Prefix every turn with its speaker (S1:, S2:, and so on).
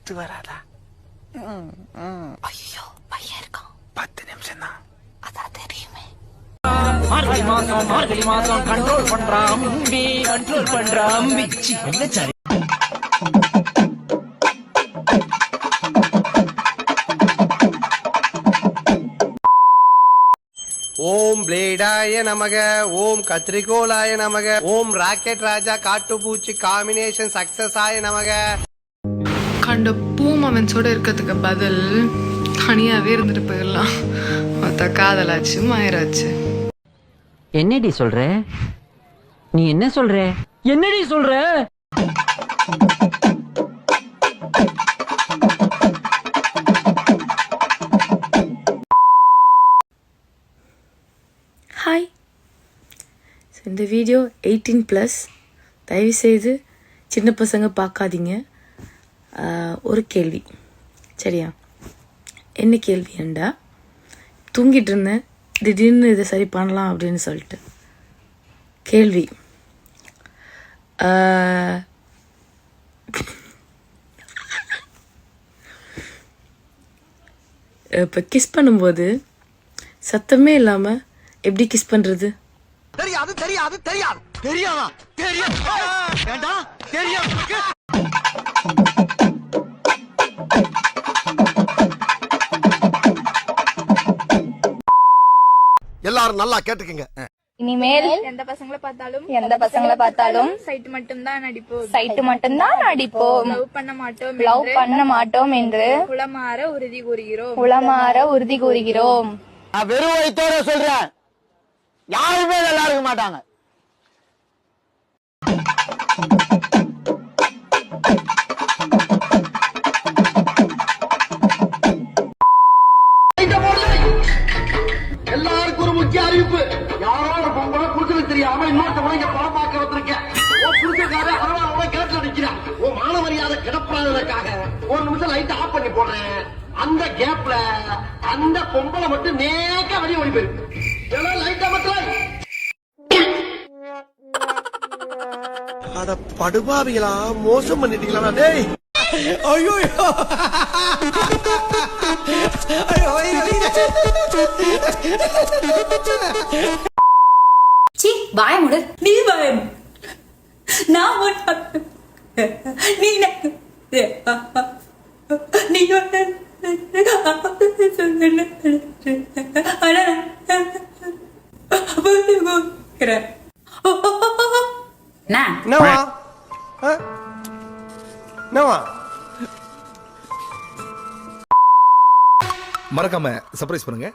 S1: ஒத்து வராதா?
S2: ஐயோ பையன் இருக்கான்.
S1: 10 நிமிஷம் தான்.
S2: அதான் தெரியுமே.
S3: மார்கழி மாசம் கண்ட்ரோல் பண்றான் கண்ட்ரோல் பண்றான்.
S4: ஓம் பிளேடாய நமக, ஓம் கத்திரிகோலாய நமக, ஓம் ராக்கெட் ராஜா காட்டுப்பூச்சி காம்பினேஷன் சக்சஸ் ஆய நமக.
S5: கண்ட பூமவன்ஸோட இருக்கிறதுக்கு பதில் தனியாவே இருந்துட்டு போயிடலாம். மொத்த காதலாச்சு மாயிராச்சு.
S3: என்னடி சொல்ற? நீ என்ன சொல்ற? என்னடி சொல்ற?
S6: ஹாய். இந்த வீடியோ 18+. தயவுசெய்து சின்ன பசங்க பார்க்காதீங்க. ஒரு கேள்வி, சரியா? என்ன கேள்விண்டா, தூங்கிட்டு இருந்தேன், திடீர்னு இதை சரி பண்ணலாம் அப்படின்னு சொல்லிட்டு கேள்வி. இப்போ கிஸ் பண்ணும்போது சத்தமே இல்லாமல் எப்படி கிஸ் பண்ணுறது?
S4: தெரியாது தெரியாது தெரியாது தெரியாதா? தெரியும் வேண்டாம் தெரியும். எல்லாரும் நல்லா கேட்டுக்கங்க.
S7: இனிமேல் எந்த பசங்களை பார்த்தாலும் சைட் மட்டும் தான் நடிப்போம். லவ் பண்ண மாட்டோம் என்று உளமாற உறுதி கூறுகிறோம்.
S8: வெறும் வயிற்றோட சொல்றேன், யாருமே நல்லா இருக்க மாட்டாங்க.
S4: எல்லாருக்கும் ஒரு முக்கிய அறிவிப்பு. யாரோ ஒரு பொம்பளை புடிச்சது தெரியாம இன்னொருத்தவங்க இங்க படம் பார்க்க வந்திருக்கேன். புடிச்சக்கார அரவாவோட கேட்ல நிக்கிறான். ஓ மான மரியாதை கிடப்பாததுக்காக ஒரு நிமிஷம் லைட் ஆஃப் பண்ணி போடுறேன். அந்த கேப்ல அந்த பொம்பளை மட்டும் நேக்க வெளியே ஓடி போயிருக்கு. லைட்டா மட்டும் அட படுபாவிகளா, மோசம் பண்ணிட்டீங்களா? டேய் ஐயோ
S2: சி வாய முடு. நீ வாயம் நான் நீ நீ
S1: மறக்காம சர்ப்ரைஸ் பண்ணுங்க.